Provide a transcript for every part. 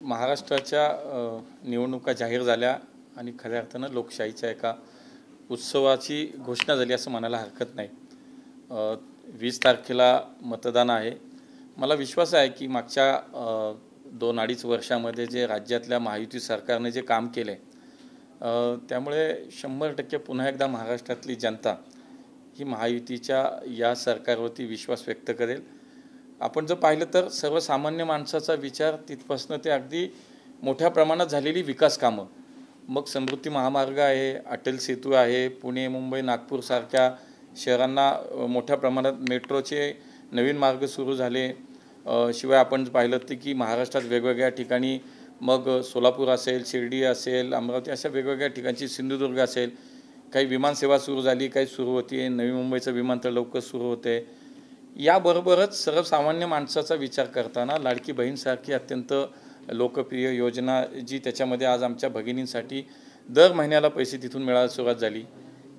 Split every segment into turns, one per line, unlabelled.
महाराष्ट्राच्या निवडणुका जाहीर झाल्या आणि खऱ्या अर्थानं लोकशाहीच्या एका उत्सवाची घोषणा झाली असं म्हणायला हरकत नाही। 20 तारखेला मतदान आहे। मला विश्वास आहे की मागच्या 2-2.5 वर्षामध्ये जे राज्यातल्या महायुती सरकारने जे काम केले त्यामुळे 100% पुन्हा एकदा महाराष्ट्रातली जनता ही महायुतीच्या या सरकारवरती विश्वास व्यक्त करेल। आपण जर पाहिलं तर सर्वसामान्य माणसाचा विचार तिथपासून ते अगदी मोठ्या प्रमाणात झालेली विकास कामं, मग समृद्धी महामार्ग आहे, अटल सेतू आहे, पुणे मुंबई नागपूर सारख्या शहरांना मोठ्या प्रमाणात मेट्रोचे नवीन मार्ग सुरू झाले। शिवाय आपण पाहिलं की महाराष्ट्रात वेगवेगळ्या ठिकाणी मग सोलापूर असेल, शिर्डी असेल, अमरावती अशा वेगवेगळ्या ठिकाणची, सिंधुदुर्ग असेल, काही विमानसेवा सुरू झाली, काही सुरू होती, नवी मुंबईचं विमानतळ लवकर सुरू होते। याबरोबरच सर्वसामान्य माणसाचा विचार करताना लाडकी बहीणसारखी अत्यंत लोकप्रिय योजना जी त्याच्यामध्ये आज आमच्या भगिनींसाठी दर महिन्याला पैसे तिथून मिळायला सुरुवात झाली।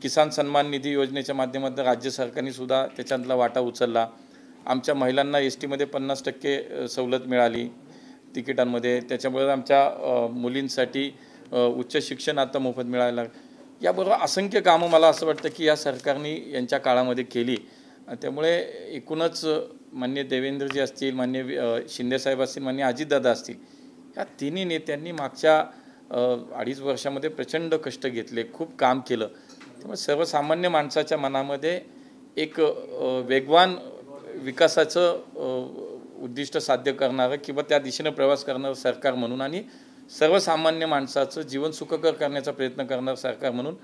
किसान सन्मान निधी योजनेच्या माध्यमातून राज्य सरकारने सुद्धा त्याच्यातला वाटा उचलला। आमच्या महिलांना एसटी मध्ये 50% सवलत मिळाली तिकिटांमध्ये, त्याच्यामुळे आमच्या मुलींसाठी उच्च शिक्षण आता मोफत मिळायला। याबरोबर असंख्य कामं मला असं वाटतं की या सरकारने यांच्या काळामध्ये केली। त्यामुळे एकूणच माननीय देवेंद्रजी असतील, माननीय शिंदेसाहेब असतील, माननीय अजितदादा असतील, या तिन्ही नेत्यांनी मागच्या 2.5 वर्षामध्ये प्रचंड कष्ट घेतले, खूप काम केलं। त्यामुळे सर्वसामान्य माणसाच्या मनामध्ये एक वेगवान विकासाचं उद्दिष्ट साध्य करणारं किंवा त्या दिशेने प्रवास करणारं सरकार म्हणून आणि सर्वसामान्य माणसाचं जीवन सुखकर करण्याचा प्रयत्न करणारं सरकार म्हणून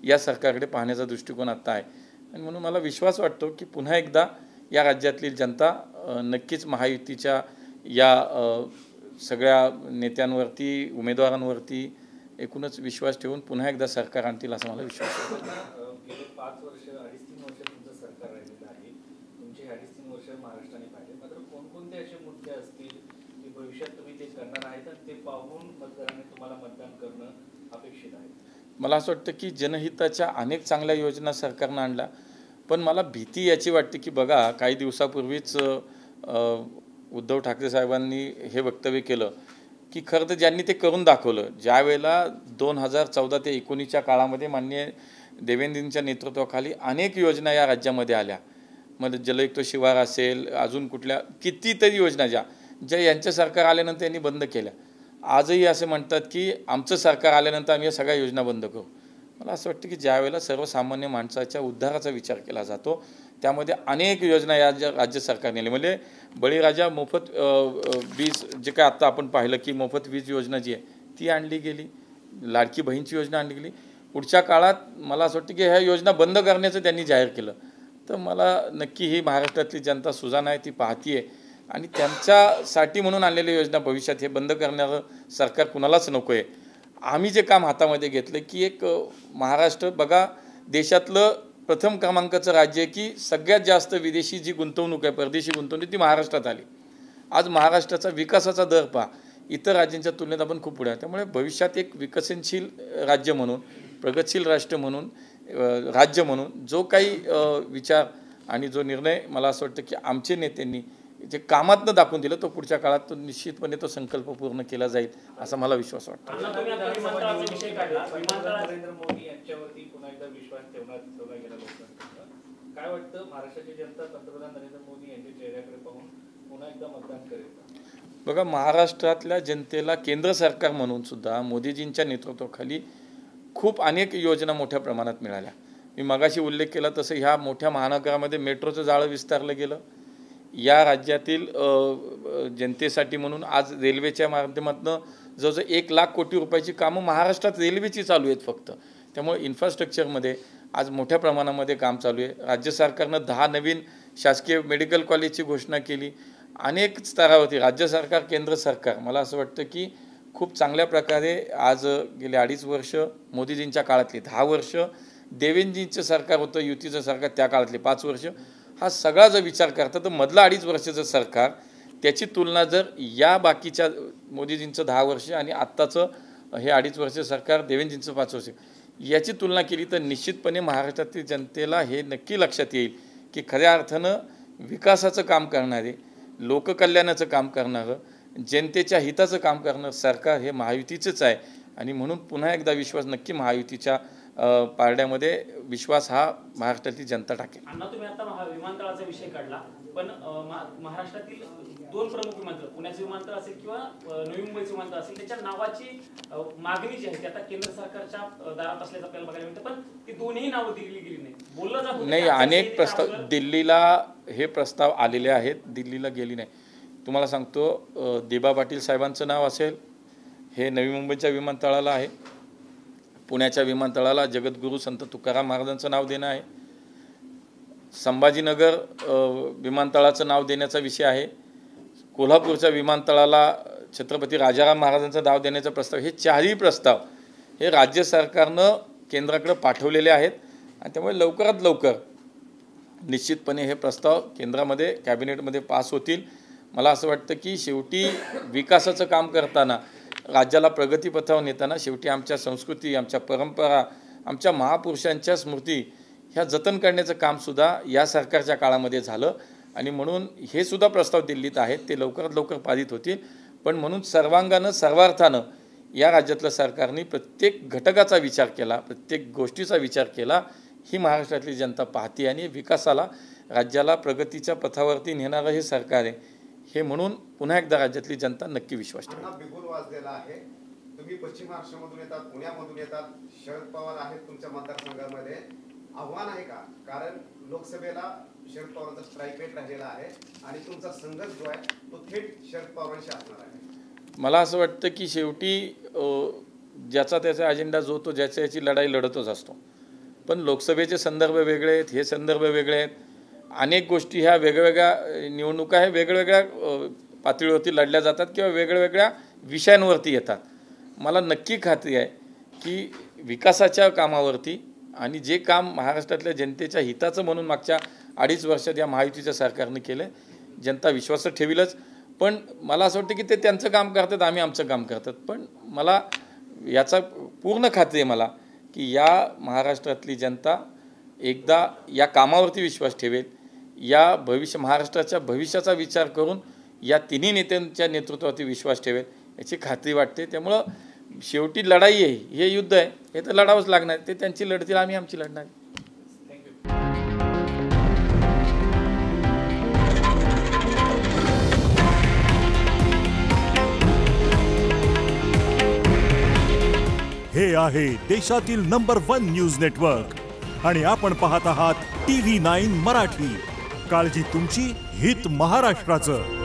या सरकारकडे पाहण्याचा दृष्टिकोन आता आहे। आणि म्हणून मला विश्वास वाटतो की पुन्हा एकदा या राज्यातली जनता नक्कीच महायुतीच्या या सगळ्या नेत्यांवरती, उमेदवारांवरती एकूणच विश्वास ठेवून पुन्हा एकदा सरकार आणतील असं मला विश्वास आहे।
गेले 5 वर्ष 2.5-3 वर्ष तुमचं सरकार राहिलेलं आहे। तुमचे 2.5-3 वर्ष महाराष्ट्राने पाहिले, मात्र कोणकोणते असे मुद्दे असतील की भविष्यात तुम्ही ते करणार आहेत आणि ते पाहून मतदारांनी तुम्हाला मतदान करणं अपेक्षित आहे?
मला असं वाटतं की जनहिताच्या अनेक चांगल्या योजना सरकारनं आणल्या, पण मला भीती याची वाटते की बघा, काही दिवसापूर्वीच उद्धव ठाकरे साहेबांनी हे वक्तव्य केलं की खरं तर ज्यांनी ते करून दाखवलं, ज्या वेळेला 2014 ते 19च्या काळामध्ये माननीय देवेंद्रजींच्या नेतृत्वाखाली अनेक योजना या राज्यामध्ये आल्या, मग जलयुक्त शिवार असेल, अजून कुठल्या कितीतरी योजना ज्या यांचं सरकार आल्यानंतर यांनी बंद केल्या। आजही असे म्हणतात की आमचं सरकार आल्यानंतर आम्ही या सगळ्या योजना बंद करू। मला असं वाटतं की ज्यावेळेला सर्वसामान्य माणसाच्या उद्धाराचा विचार केला जातो त्यामध्ये अनेक योजना या राज्य सरकारने आली। म्हणजे बळीराजा मोफत वीज, जे काय आता आपण पाहिलं की मोफत वीज योजना जी आहे ती आणली गेली, लाडकी बहीणची योजना आणली गेली। पुढच्या काळात मला असं वाटतं की ह्या योजना बंद करण्याचं त्यांनी जाहीर केलं। तर मला नक्की ही महाराष्ट्रातली जनता सुजाण आहे, ती पाहतीये आणि त्यांच्यासाठी म्हणून आणलेल्या योजना भविष्यात हे बंद करणारं सरकार कुणालाच नको आहे। आम्ही जे काम हातामध्ये घेतलं की एक महाराष्ट्र बघा, देशातलं प्रथम क्रमांकाचं राज्य आहे की सगळ्यात जास्त विदेशी जी गुंतवणूक आहे, परदेशी गुंतवणूक ती महाराष्ट्रात आली। आज महाराष्ट्राचा विकासाचा दर पहा, इतर राज्यांच्या तुलनेत आपण खूप पुढे आहे। त्यामुळे भविष्यात एक विकसनशील राज्य म्हणून, प्रगतशील राष्ट्र म्हणून, राज्य म्हणून जो काही विचार आणि जो निर्णय मला असं वाटतं की आमचे नेत्यांनी जे कामातनं दाखवून दिलं, तो पुढच्या काळात तो निश्चितपणे तो संकल्प पूर्ण केला जाईल असा मला विश्वास वाटतो।
नरेंद्र मोदी यांच्यावरती पुन्हा एकदा विश्वास ठेवला गेला लोकांचा, काय वाटतं महाराष्ट्राची जनता पंतप्रधान नरेंद्र मोदी यांच्या चेहऱ्याकडे पाहून पुन्हा एकदा मतदान करेल?
बघा, महाराष्ट्रातल्या जनतेला केंद्र सरकार म्हणून सुद्धा मोदीजींच्या नेतृत्वाखाली खूप अनेक योजना मोठ्या प्रमाणात मिळाल्या। मी मगाशी उल्लेख केला तसं ह्या मोठ्या महानगरामध्ये मेट्रोचं जाळं विस्तारलं गेलं। या राज्यातील जनतेसाठी म्हणून आज रेल्वेच्या माध्यमातून जवळजवळ 1 लाख कोटी रुपयाची कामं महाराष्ट्रात रेल्वेची चालू आहेत फक्त। त्यामुळे इन्फ्रास्ट्रक्चरमध्ये आज मोठ्या प्रमाणामध्ये काम चालू आहे। राज्य सरकारनं 10 नवीन शासकीय मेडिकल कॉलेजची घोषणा केली। अनेक स्तरावरती राज्य सरकार, केंद्र सरकार, मला असं वाटतं की खूप चांगल्या प्रकारे आज गेले 2.5 वर्ष मोदीजींच्या काळातली, 10 वर्ष देवेंद्रजींचं सरकार होतं, युतीचं सरकार त्या काळातले 5 वर्ष, हा सगळा जर विचार करता तर मधला 2.5 वर्षाचं सरकार, त्याची तुलना जर या बाकीच्या मोदीजींचं 10 वर्ष आणि आत्ताचं हे 2.5 वर्ष सरकार, देवेंद्रजींचं 5 वर्ष, याची तुलना केली तर निश्चितपणे महाराष्ट्रातील जनतेला हे नक्की लक्षात येईल की खऱ्या अर्थानं विकासाचं काम करणारे, लोककल्याणाचं काम करणारं जनतेच्या हिताचं काम करणं सरकार हे महायुतीचंच आहे आणि म्हणून पुन्हा एकदा विश्वास नक्की महायुतीच्या पारड्यामध्ये विश्वास हा महाराष्ट्रातील जनता टाकेल.
अण्णा, तुम्ही आता विमानतळाचा विषय काढला, पण महाराष्ट्रातील 2 प्रमुख विमानतळ, पुण्याचं विमानतळ असेल किंवा नवी मुंबईचं विमानतळ असेल, त्याच्या नावाची मागणी जी आहे ती आता केंद्र सरकारच्या दारात असल्याचं आपल्याला बघायला मिळतं, पण ती दोन्ही नावं दिली गेली नाही. बोललं जात होतं
नाही, अनेक प्रस्ताव दिल्लीला हे प्रस्ताव आलेले आहेत, दिल्लीला गेली नाही. तुम्हाला सांगतो, दिबा पाटील साहेबांचं नाव असेल, हे नवी मुंबईच्या विमानतळाला आहे. पुण्याच्या विमानतळाला जगद्गुरू संत तुकाराम महाराजांचं नाव देणं आहे. संभाजीनगर विमानतळाचं नाव देण्याचा विषय आहे. कोल्हापूरच्या विमानतळाला छत्रपती राजाराम महाराजांचं नाव देण्याचा प्रस्ताव, हे 4ही प्रस्ताव हे राज्य सरकारनं केंद्राकडे पाठवलेले आहेत आणि त्यामुळे लवकरात लवकर निश्चितपणे हे प्रस्ताव केंद्रामध्ये कॅबिनेटमध्ये पास होतील. मला असं वाटतं की शेवटी विकासाचं काम करताना, राज्याला प्रगतीपथावर नेताना शेवटी आमच्या संस्कृती, आमच्या परंपरा, आमच्या महापुरुषांच्या स्मृती ह्या जतन करण्याचं कामसुद्धा या सरकारच्या काळामध्ये झालं आणि म्हणून हे सुद्धा प्रस्ताव दिल्लीत आहेत, ते लवकरात लवकर पारित होतील. पण म्हणून सर्वांगानं सर्वार्थानं या राज्यातल्या सरकारने प्रत्येक घटकाचा विचार केला, प्रत्येक गोष्टीचा विचार केला. ही महाराष्ट्रातली जनता पाहते आणि विकासाला, राज्याला प्रगतीच्या पथावरती नेणारं हे सरकार आहे. हे म्हणून पुन्हा एकदा राज्यातली जनता नक्की विश्वास ठेवेल.
बिगुल वाजलेला आहे. तुम्ही पश्चिम महाराष्ट्रामधून येतात, पुण्यामधून येतात, शरद पवार आहेत तुमच्या मतदारसंघामध्ये. आव्हान आहे का? कारण लोकसभेला शरद पवारांचा स्ट्राईक रेट राहिलेला आहे आणि तुमचा संघर्ष जो आहे तो थेट शरद पवारांशी असणार आहे.
मला असं वाटतं की शेवटी ज्याचा त्याचा अजेंडा जो तो ज्याच्या याची लढाई लढतच असतो, पण लोकसभेचे संदर्भ वेगळे आहेत, हे संदर्भ वेगळे आहेत. अनेक गोष्टी ह्या वेगवेगळ्या निवडणुका हे वेगवेगळ्या पातळीवरती लढल्या जातात किंवा वेगवेगळ्या विषयांवरती येतात. मला नक्की खात्री आहे की विकासाच्या कामावरती आणि जे काम महाराष्ट्रातल्या जनतेच्या हिताचं म्हणून मागच्या 2.5 वर्षात या महायुतीच्या सरकारने केलं, जनता विश्वास ठेवीलच. पण मला असं वाटतं की ते त्यांचं काम करतात, आम्ही आमचं काम करतात. पण मला याचा पूर्ण खात्री आहे मला की या महाराष्ट्रातली जनता एकदा या कामावरती विश्वास ठेवेल, या महाराष्ट्राच्या भविष्याचा विचार करून या तिन्ही नेत्यांच्या नेतृत्वावरती विश्वास ठेवेल याची खात्री वाटते. त्यामुळं शेवटी लढाई आहे, हे युद्ध आहे, हे तर लढावंच लागणार. ते त्यांची लढतील, आम्ही आमची लढणार.
हे आहे देशातील नंबर 1 न्यूज नेटवर्क आणि आपण पाहत आहात TV9 मराठी. काळजी तुमची, हित महाराष्ट्राचं.